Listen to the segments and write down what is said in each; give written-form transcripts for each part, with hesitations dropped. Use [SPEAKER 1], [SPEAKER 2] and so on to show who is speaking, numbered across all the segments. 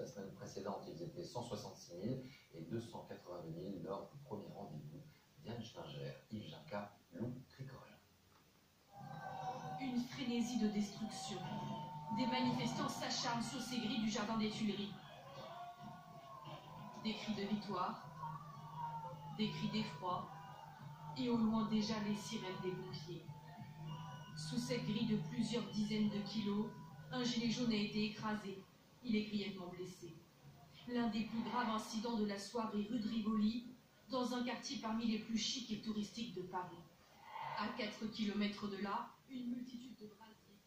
[SPEAKER 1] La semaine précédente, ils étaient 166 000 et 282 000 lors du premier rendez-vous. Diane Stinger, Yves Ginca, Lou Cricol.
[SPEAKER 2] Une frénésie de destruction. Des manifestants s'acharnent sur ces grilles du jardin des Tuileries. Des cris de victoire, des cris d'effroi, et au loin déjà les sirènes des pompiers. Sous cette grille de plusieurs dizaines de kilos, un gilet jaune a été écrasé. Il est grièvement blessé. L'un des plus graves incidents de la soirée rue de Rivoli, dans un quartier parmi les plus chics et touristiques de Paris. À 4 km de là, une multitude de brasiers.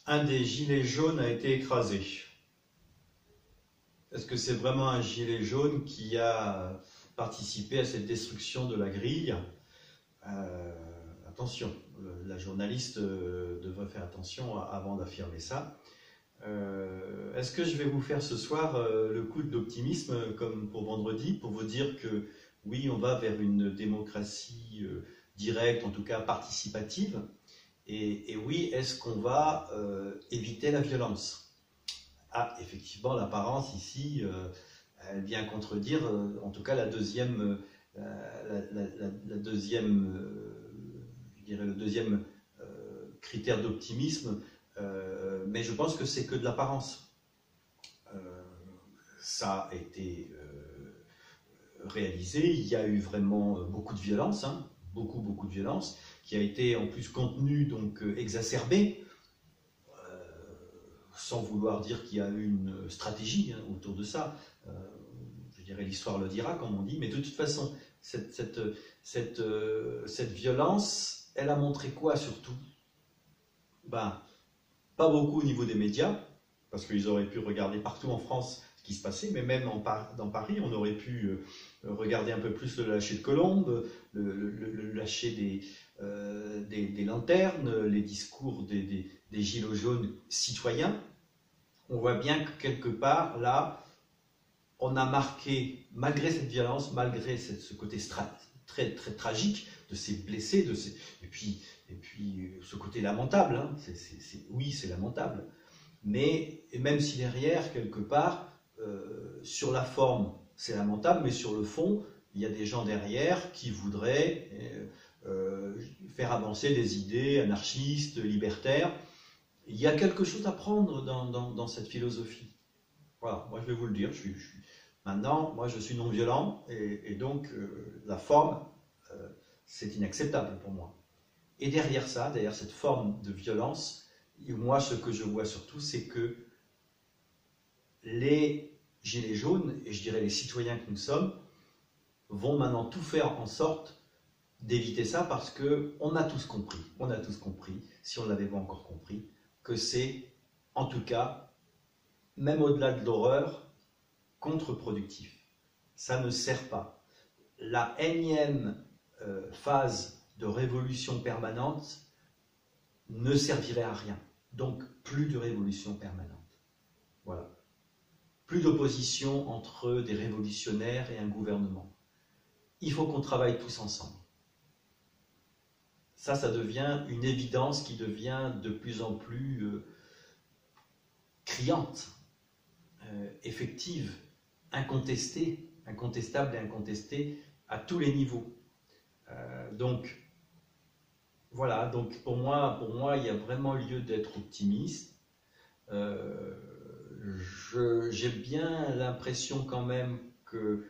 [SPEAKER 3] Un des gilets jaunes a été écrasé. Est-ce que c'est vraiment un gilet jaune qui a participé à cette destruction de la grille? Attention, la journaliste devrait faire attention avant d'affirmer ça. Est-ce que je vais vous faire ce soir le coup d'optimisme comme pour vendredi, pour vous dire que oui, on va vers une démocratie directe, en tout cas participative, et oui, est-ce qu'on va éviter la violence? Ah, effectivement, l'apparence ici, elle vient contredire, en tout cas la deuxième, le deuxième critère d'optimisme, mais je pense que c'est que de l'apparence. Ça a été réalisé, il y a eu vraiment beaucoup de violence, hein, beaucoup de violence, qui a été en plus contenue, donc exacerbée, sans vouloir dire qu'il y a eu une stratégie hein, autour de ça. Je dirais l'histoire le dira, comme on dit, mais de toute façon, cette violence, elle a montré quoi surtout? Ben, pas beaucoup au niveau des médias, parce qu'ils auraient pu regarder partout en France ce qui se passait, mais même dans Paris, on aurait pu regarder un peu plus le lâcher de colombes, le lâcher des lanternes, les discours des gilets jaunes citoyens. On voit bien que quelque part, là, on a marqué, malgré cette violence, malgré ce côté très tragique de ces blessés, et puis ce côté lamentable, hein, oui, c'est lamentable, mais même si derrière, quelque part, sur la forme, c'est lamentable, mais sur le fond, il y a des gens derrière qui voudraient faire avancer des idées anarchistes, libertaires. Il y a quelque chose à prendre dans cette philosophie. Voilà, moi je vais vous le dire, maintenant, moi je suis non-violent, et donc la forme, c'est inacceptable pour moi. Et derrière ça, derrière cette forme de violence, moi ce que je vois surtout, c'est que les gilets jaunes, et je dirais les citoyens que nous sommes, vont maintenant tout faire en sorte d'éviter ça, parce qu'on a tous compris, si on ne l'avait pas encore compris, que c'est, en tout cas, même au-delà de l'horreur, contre-productif. Ça ne sert pas. La énième phase de révolution permanente ne servirait à rien. Donc, plus de révolution permanente. Voilà. Plus d'opposition entre des révolutionnaires et un gouvernement. Il faut qu'on travaille tous ensemble. Ça devient une évidence qui devient de plus en plus criante, effective, incontestée, incontestable et incontestée à tous les niveaux. Donc, voilà, donc pour moi, il y a vraiment lieu d'être optimiste. J'ai bien l'impression quand même que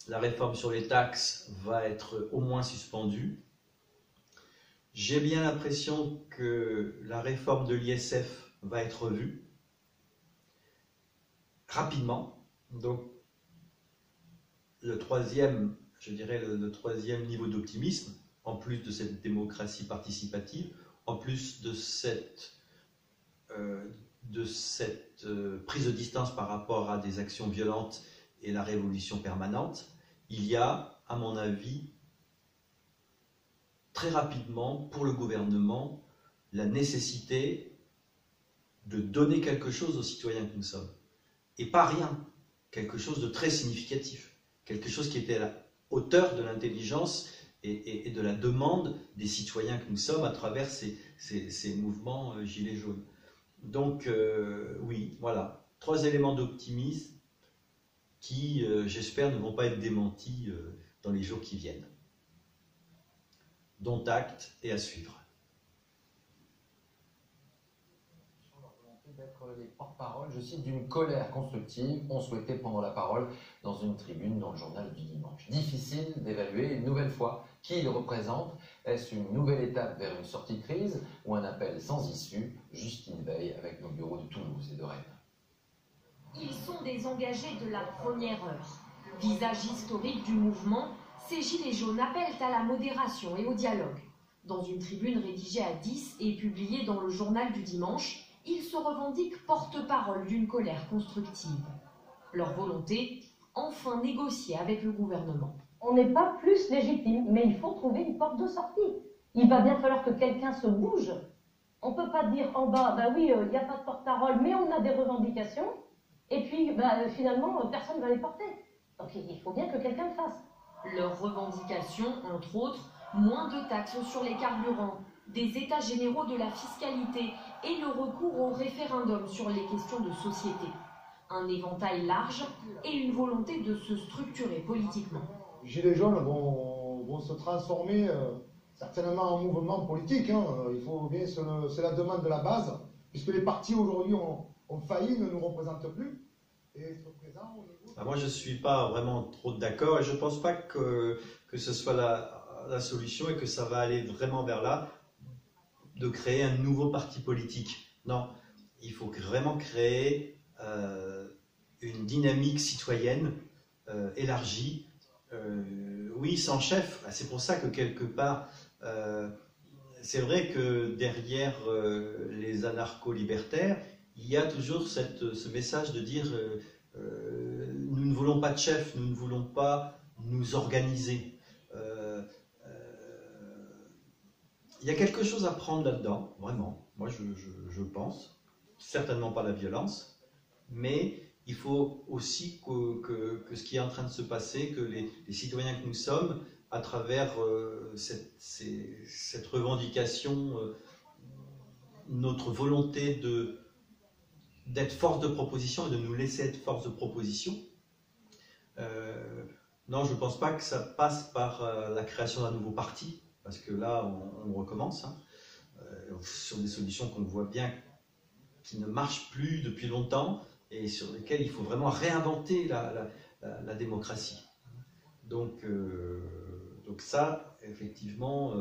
[SPEAKER 3] la réforme sur les taxes va être au moins suspendue. J'ai bien l'impression que la réforme de l'ISF va être revue rapidement. Donc, le troisième, je dirais le troisième niveau d'optimisme, en plus de cette démocratie participative, en plus de cette prise de distance par rapport à des actions violentes et la révolution permanente, il y a, à mon avis, très rapidement, pour le gouvernement, la nécessité de donner quelque chose aux citoyens que nous sommes. Et pas rien, quelque chose de très significatif, quelque chose qui était à la hauteur de l'intelligence et de la demande des citoyens que nous sommes à travers ces mouvements gilets jaunes. Donc, oui, voilà. 3 éléments d'optimisme qui, j'espère, ne vont pas être démentis dans les jours qui viennent. Dont acte et à suivre.
[SPEAKER 1] Sur leur volonté d'être les porte-parole, je cite, d'une colère constructive, ont souhaité prendre la parole dans une tribune dans le journal du dimanche. Difficile d'évaluer une nouvelle fois qui ils représentent. Est-ce une nouvelle étape vers une sortie de crise ou un appel sans issue? Justine Veil avec nos bureaux de Toulouse et de Rennes.
[SPEAKER 4] Ils sont des engagés de la première heure. Visage historique du mouvement, ces gilets jaunes appellent à la modération et au dialogue. Dans une tribune rédigée à 10 et publiée dans le journal du dimanche, ils se revendiquent porte-parole d'une colère constructive. Leur volonté, enfin négocier avec le gouvernement.
[SPEAKER 5] On n'est pas plus légitime, mais il faut trouver une porte de sortie. Il va bien falloir que quelqu'un se bouge. On ne peut pas dire en bas, ben oui, il n'y a pas de porte-parole, mais on a des revendications, et puis finalement, personne ne va les porter. Donc il faut bien que quelqu'un le fasse.
[SPEAKER 4] Leurs revendications, entre autres, moins de taxes sur les carburants, des états généraux de la fiscalité et le recours au référendum sur les questions de société. Un éventail large et une volonté de se structurer politiquement.
[SPEAKER 6] Les Gilets jaunes vont se transformer certainement en mouvement politique. Il faut bien, c'est la demande de la base, puisque les partis aujourd'hui ont failli, ne nous représentent plus. Et être présents au niveau...
[SPEAKER 3] Moi, je ne suis pas vraiment trop d'accord et je ne pense pas que ce soit la solution et que ça va aller vraiment vers là, de créer un nouveau parti politique. Non, il faut vraiment créer une dynamique citoyenne élargie. Oui, sans chef. C'est pour ça que quelque part, c'est vrai que derrière les anarcho-libertaires, il y a toujours ce message de dire nous ne voulons pas de chef, nous ne voulons pas nous organiser. Il y a quelque chose à prendre là-dedans, vraiment. Moi, je pense. Certainement pas la violence, mais il faut aussi que ce qui est en train de se passer, que les citoyens que nous sommes, à travers cette revendication, notre volonté d'être force de proposition et de nous laisser être force de proposition. Non, je ne pense pas que ça passe par la création d'un nouveau parti, parce que là, on recommence, sur des solutions qu'on voit bien qui ne marchent plus depuis longtemps et sur lesquelles il faut vraiment réinventer la démocratie. Donc ça, effectivement,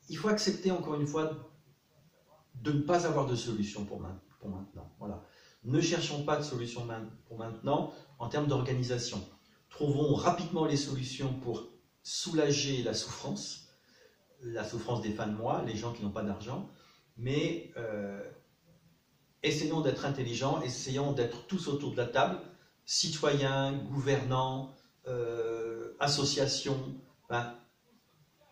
[SPEAKER 3] il faut accepter encore une fois de ne pas avoir de solution pour maintenant. Voilà. Ne cherchons pas de solution pour maintenant en termes d'organisation. Trouvons rapidement les solutions pour soulager la souffrance des fins de mois, les gens qui n'ont pas d'argent, mais essayons d'être intelligents, essayons d'être tous autour de la table, citoyens, gouvernants, associations,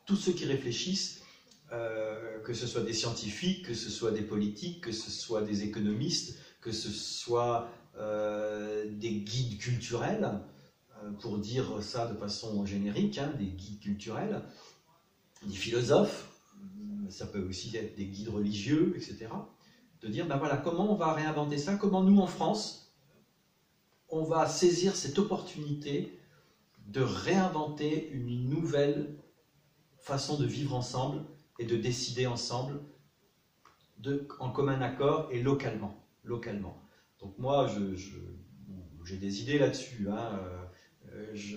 [SPEAKER 3] tous ceux qui réfléchissent, que ce soit des scientifiques, que ce soit des politiques, que ce soit des économistes, que ce soit des guides culturels, pour dire ça de façon générique, des guides culturels, des philosophes, ça peut aussi être des guides religieux, etc. De dire, voilà, comment on va réinventer ça, comment nous en France, on va saisir cette opportunité de réinventer une nouvelle façon de vivre ensemble et de décider ensemble en commun accord et localement. Donc moi, j'ai des idées là-dessus. Je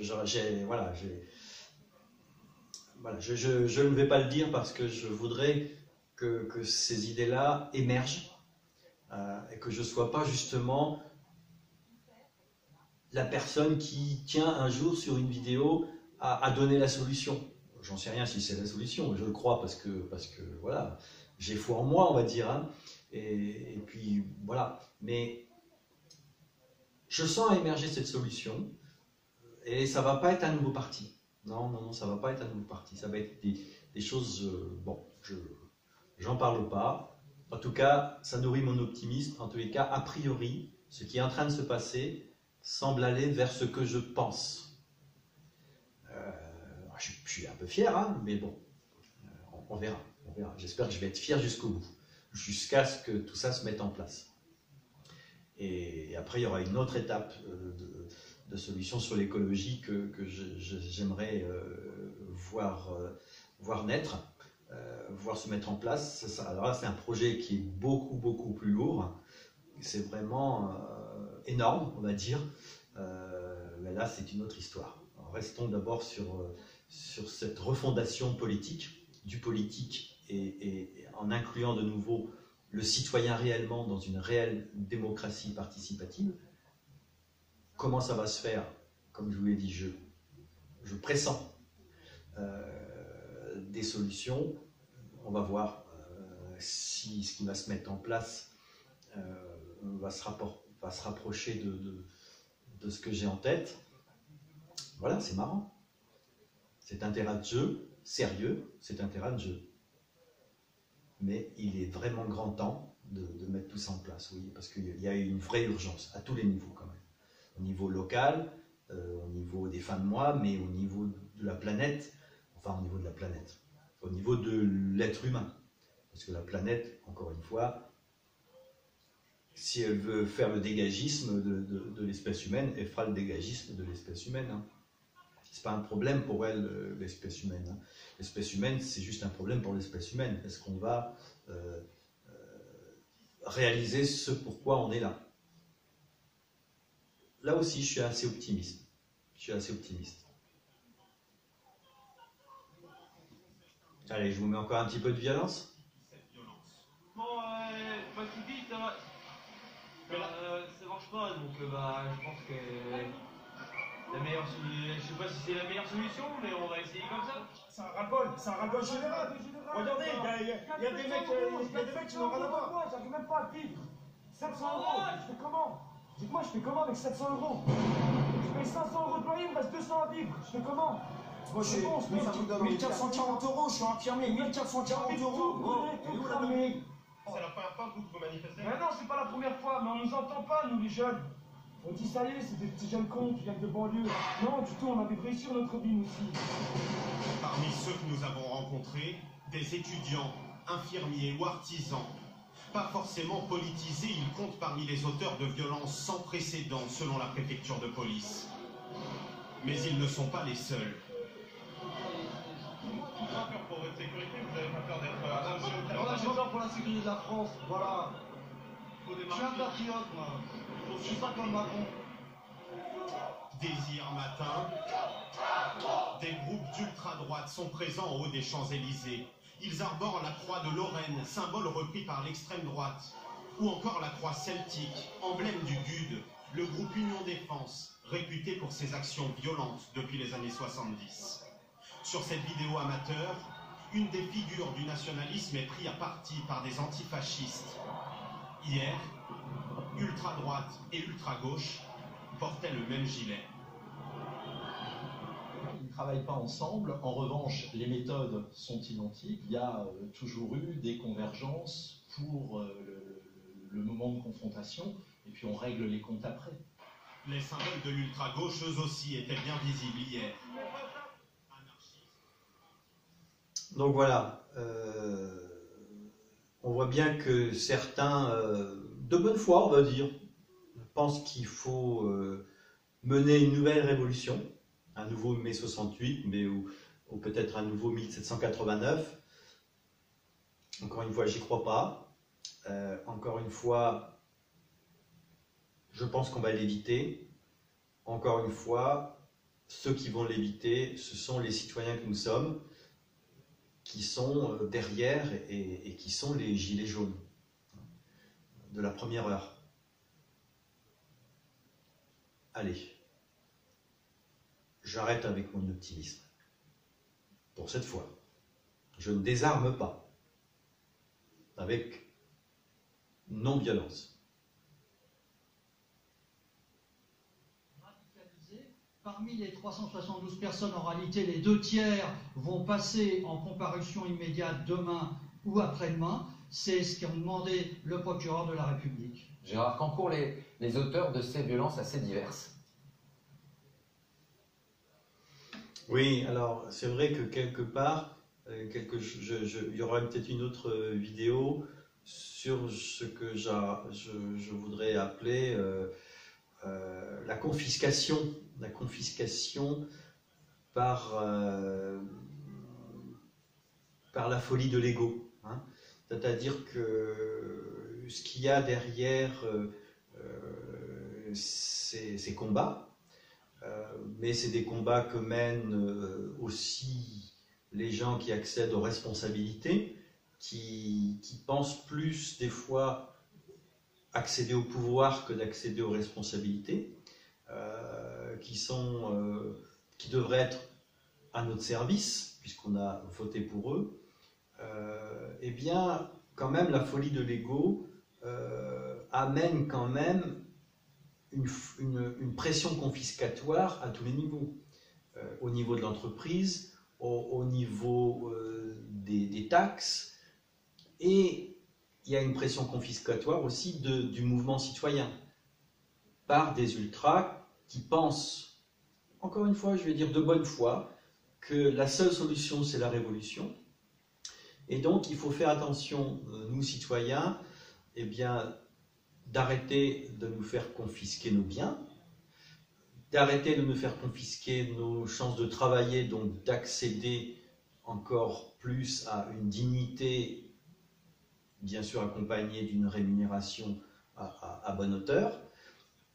[SPEAKER 3] ne vais pas le dire parce que je voudrais que ces idées-là émergent et que je ne sois pas justement la personne qui tient un jour sur une vidéo à donner la solution. J'en sais rien si c'est la solution, je le crois parce que voilà, j'ai foi en moi, on va dire. Et puis voilà, mais je sens émerger cette solution et ça ne va pas être un nouveau parti. Non, ça ne va pas être un nouveau parti. Ça va être des choses... j'en parle pas. En tout cas, ça nourrit mon optimisme. En tous les cas, a priori, ce qui est en train de se passer semble aller vers ce que je pense. Je suis un peu fier, mais bon, on verra. J'espère que je vais être fier jusqu'au bout, jusqu'à ce que tout ça se mette en place. Et après, il y aura une autre étape de solution sur l'écologie que j'aimerais voir naître, voir se mettre en place. Alors là, c'est un projet qui est beaucoup, beaucoup plus lourd. C'est vraiment énorme, on va dire. Mais là, c'est une autre histoire. Alors, restons d'abord sur cette refondation politique, du politique, et en incluant de nouveau le citoyen réellement dans une réelle démocratie participative. Comment ça va se faire? Comme je vous l'ai dit, je pressens des solutions. On va voir si ce qui va se mettre en place va se rapprocher de ce que j'ai en tête. Voilà, c'est marrant. C'est un terrain de jeu sérieux, c'est un terrain de jeu. Mais il est vraiment grand temps de mettre tout ça en place, oui, parce qu'il y a une vraie urgence, à tous les niveaux quand même. Au niveau local, au niveau des fins de mois, mais au niveau de la planète, enfin au niveau de la planète, au niveau de l'être humain. Parce que la planète, encore une fois, si elle veut faire le dégagisme de l'espèce humaine, elle fera le dégagisme de l'espèce humaine. Hein. C'est pas un problème pour elle, l'espèce humaine. Hein. L'espèce humaine, c'est juste un problème pour l'espèce humaine. Est-ce qu'on va réaliser ce pourquoi on est là? Là aussi, je suis assez optimiste. Allez, je vous mets encore un petit peu de violence.
[SPEAKER 7] Bon, pas si vite, hein. Ça marche pas, donc je pense que la meilleure solution, je sais pas si c'est la meilleure solution, mais on va essayer comme ça.
[SPEAKER 8] C'est un ras-le-bol général. Regardez, il y a des mecs qui n'ont rien à voir. J'arrive même pas à vivre. 700 €, je fais comment? Dites-moi, je fais comment avec 700 €? Je paye 500 € de loyer, il me reste 200 à vivre. Je fais comment? Moi, je pense, 1440 €, je suis infirmier, 1440 €. Elle est où la donnée?
[SPEAKER 9] C'est la première fois que vous manifestez?
[SPEAKER 8] Mais non, c'est pas la première fois, mais on nous entend pas, nous les jeunes. On dit ça y est, c'est des petits jeunes cons qui viennent de banlieue. Non, du tout, on avait réussi notre vie, nous aussi.
[SPEAKER 9] Parmi ceux que nous avons rencontrés, des étudiants, infirmiers ou artisans, pas forcément politisés, ils comptent parmi les auteurs de violences sans précédent selon la préfecture de police. Mais ils ne sont pas les seuls. Vous n'avez pas peur pour votre sécurité, vous n'avez pas peur d'être
[SPEAKER 8] Voilà, j'ai peur pour la sécurité de la France, voilà. Je suis un patriote, moi. Je suis pas comme Macron.
[SPEAKER 9] Désir matin, des groupes d'ultra-droite sont présents en haut des Champs-Élysées. Ils arborent la croix de Lorraine, symbole repris par l'extrême droite. Ou encore la croix celtique, emblème du GUD, le groupe Union Défense, réputé pour ses actions violentes depuis les années 70. Sur cette vidéo amateur, une des figures du nationalisme est prise à partie par des antifascistes. Hier, ultra-droite et ultra-gauche portaient le même gilet.
[SPEAKER 10] Ils ne travaillent pas ensemble. En revanche, les méthodes sont identiques. Il y a toujours eu des convergences pour le moment de confrontation, et puis on règle les comptes après.
[SPEAKER 9] Les symboles de l'ultra-gauche, eux aussi, étaient bien visibles hier.
[SPEAKER 3] Donc voilà, on voit bien que certains, de bonne foi on va dire, pensent qu'il faut mener une nouvelle révolution, un nouveau mai 68, mais ou peut-être un nouveau 1789. Encore une fois, j'y crois pas. Encore une fois, je pense qu'on va l'éviter. Encore une fois, ceux qui vont l'éviter, ce sont les citoyens que nous sommes, qui sont derrière et qui sont les gilets jaunes de la première heure. Allez, j'arrête avec mon optimisme. Pour cette fois, je ne désarme pas avec non-violence.
[SPEAKER 11] Parmi les 372 personnes, en réalité, les 2/3 vont passer en comparution immédiate demain ou après-demain. C'est ce qu'ont demandé le procureur de la République.
[SPEAKER 1] Gérard Cancourt, les auteurs de ces violences assez diverses.
[SPEAKER 3] Oui, alors c'est vrai que quelque part, il y aura peut-être une autre vidéo sur ce que je voudrais appeler la confiscation par la folie de l'ego. Hein. C'est-à-dire que ce qu'il y a derrière ces combats, mais c'est des combats que mènent aussi les gens qui accèdent aux responsabilités, qui pensent plus des fois accéder au pouvoir que d'accéder aux responsabilités, qui devraient être à notre service, puisqu'on a voté pour eux. Eh bien, quand même, la folie de l'ego amène quand même une pression confiscatoire à tous les niveaux. Au niveau de l'entreprise, au niveau des taxes, et il y a une pression confiscatoire aussi du mouvement citoyen, par des ultras qui pensent, encore une fois, je vais dire de bonne foi, que la seule solution, c'est la révolution. Et donc, il faut faire attention, nous citoyens, eh bien, d'arrêter de nous faire confisquer nos biens, d'arrêter de nous faire confisquer nos chances de travailler, donc d'accéder encore plus à une dignité, bien sûr accompagnée d'une rémunération à bonne hauteur,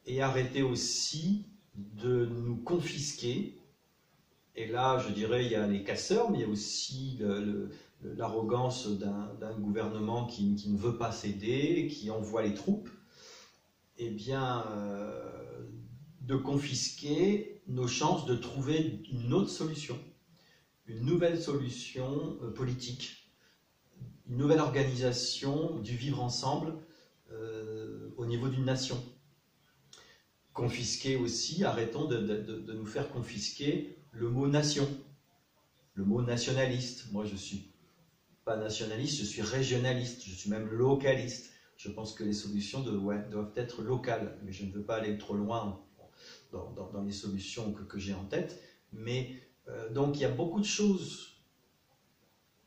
[SPEAKER 3] et arrêter aussi de nous confisquer. Et là, je dirais, il y a les casseurs, mais il y a aussi l'arrogance d'un gouvernement qui ne veut pas céder, qui envoie les troupes, eh bien, de confisquer nos chances de trouver une autre solution, une nouvelle solution politique, une nouvelle organisation du vivre ensemble au niveau d'une nation. Confisquer aussi, arrêtons de nous faire confisquer le mot nation, le mot nationaliste. Moi, je ne suis pas nationaliste, je suis régionaliste, je suis même localiste. Je pense que les solutions doivent être locales, mais je ne veux pas aller trop loin dans les solutions que j'ai en tête. Mais donc, il y a beaucoup de choses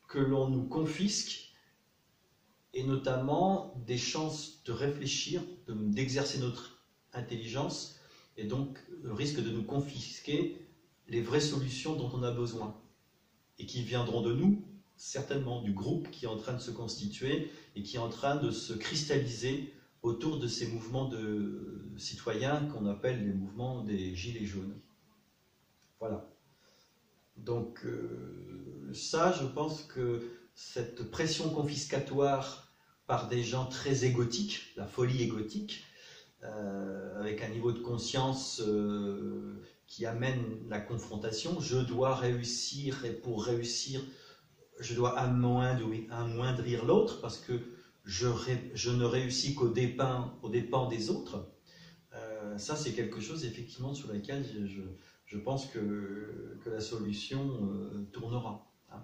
[SPEAKER 3] que l'on nous confisque, et notamment des chances de réfléchir, d'exercer notre intelligence, et donc le risque de nous confisquer les vraies solutions dont on a besoin, et qui viendront de nous, certainement du groupe qui est en train de se constituer et qui est en train de se cristalliser autour de ces mouvements de citoyens qu'on appelle les mouvements des Gilets jaunes. Voilà. Donc ça, je pense que cette pression confiscatoire par des gens très égotiques, la folie égotique, avec un niveau de conscience qui amène la confrontation, je dois réussir, et pour réussir, je dois amoindrir l'autre, parce que je ne réussis qu'aux dépens des autres. Ça, c'est quelque chose, effectivement, sur lequel je pense que la solution tournera. Hein.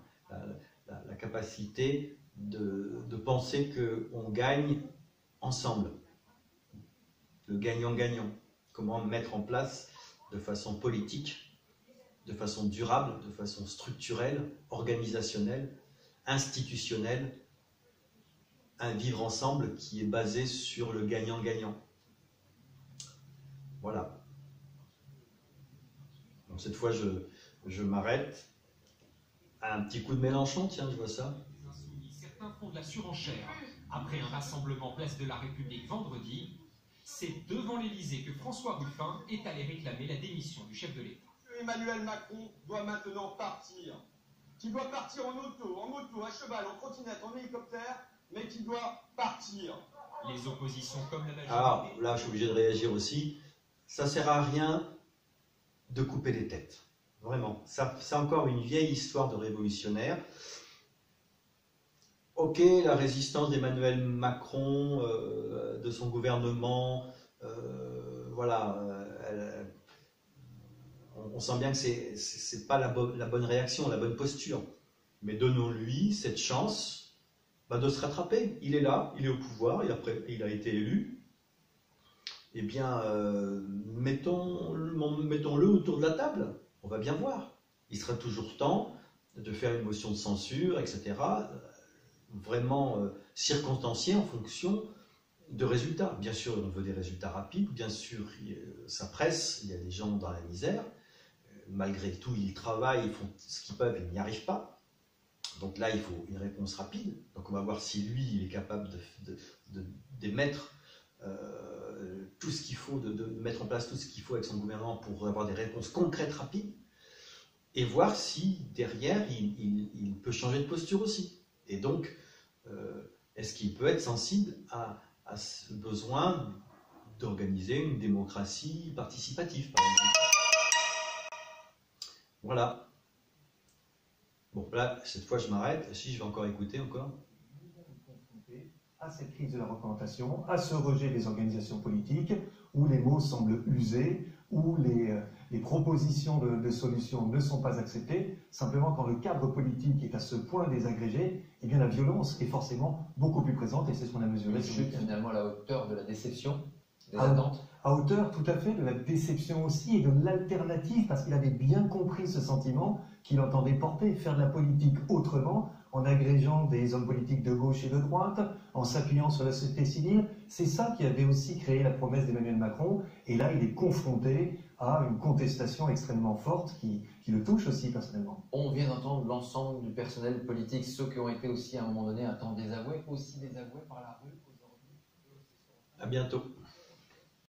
[SPEAKER 3] La capacité de penser qu'on gagne ensemble. Le gagnant-gagnant. Comment mettre en place de façon politique, de façon durable, de façon structurelle, organisationnelle, institutionnelle, un vivre ensemble qui est basé sur le gagnant-gagnant. Voilà. Donc cette fois, je m'arrête. Un petit coup de Mélenchon, tiens, je vois ça.
[SPEAKER 12] Certains font de la surenchère. Après un rassemblement place de la République vendredi, c'est devant l'Élysée que François Ruffin est allé réclamer la démission du chef de l'État.
[SPEAKER 13] Emmanuel Macron doit maintenant partir. Qui doit partir en moto, à cheval, en trottinette, en hélicoptère, mais qui doit partir.
[SPEAKER 12] Les oppositions comme la majorité...
[SPEAKER 3] Alors là, je suis obligé de réagir aussi. Ça sert à rien de couper les têtes. Vraiment. C'est encore une vieille histoire de révolutionnaire. Ok, la résistance d'Emmanuel Macron, de son gouvernement, voilà, on sent bien que c'est pas la bonne réaction, la bonne posture. Mais donnons-lui cette chance de se rattraper. Il est là, il est au pouvoir, il a été élu. Eh bien, mettons-le autour de la table. On va bien voir. Il sera toujours temps de faire une motion de censure, etc. Vraiment circonstancié en fonction de résultats. Bien sûr, on veut des résultats rapides, bien sûr, ça presse, il y a des gens dans la misère, malgré tout, ils travaillent, ils font ce qu'ils peuvent, ils n'y arrivent pas. Donc là, il faut une réponse rapide. Donc on va voir si lui, il est capable d'émettre tout ce qu'il faut, de mettre en place tout ce qu'il faut avec son gouvernement pour avoir des réponses concrètes rapides, et voir si derrière, il peut changer de posture aussi. Et donc, est-ce qu'il peut être sensible à ce besoin d'organiser une démocratie participative, par exemple. Voilà. Bon, là, cette fois, je m'arrête. Si je vais encore écouter, encore.
[SPEAKER 14] À cette crise de la représentation, à ce rejet des organisations politiques, où les mots semblent usés, où les propositions de solutions ne sont pas acceptées. Simplement, quand le cadre politique est à ce point désagrégé, eh bien la violence est forcément beaucoup plus présente, et c'est ce qu'on a mesuré.
[SPEAKER 1] Finalement, à la hauteur de la déception, des attentes.
[SPEAKER 14] À hauteur, tout à fait, de la déception aussi, et de l'alternative, parce qu'il avait bien compris ce sentiment qu'il entendait porter, faire de la politique autrement, en agrégeant des hommes politiques de gauche et de droite, en s'appuyant sur la société civile. C'est ça qui avait aussi créé la promesse d'Emmanuel Macron, et là il est confronté à une contestation extrêmement forte qui le touche aussi personnellement.
[SPEAKER 1] On vient d'entendre l'ensemble du personnel politique, ceux qui ont été aussi à un moment donné un temps désavoués, aussi désavoués par la rue aujourd'hui.
[SPEAKER 3] À bientôt.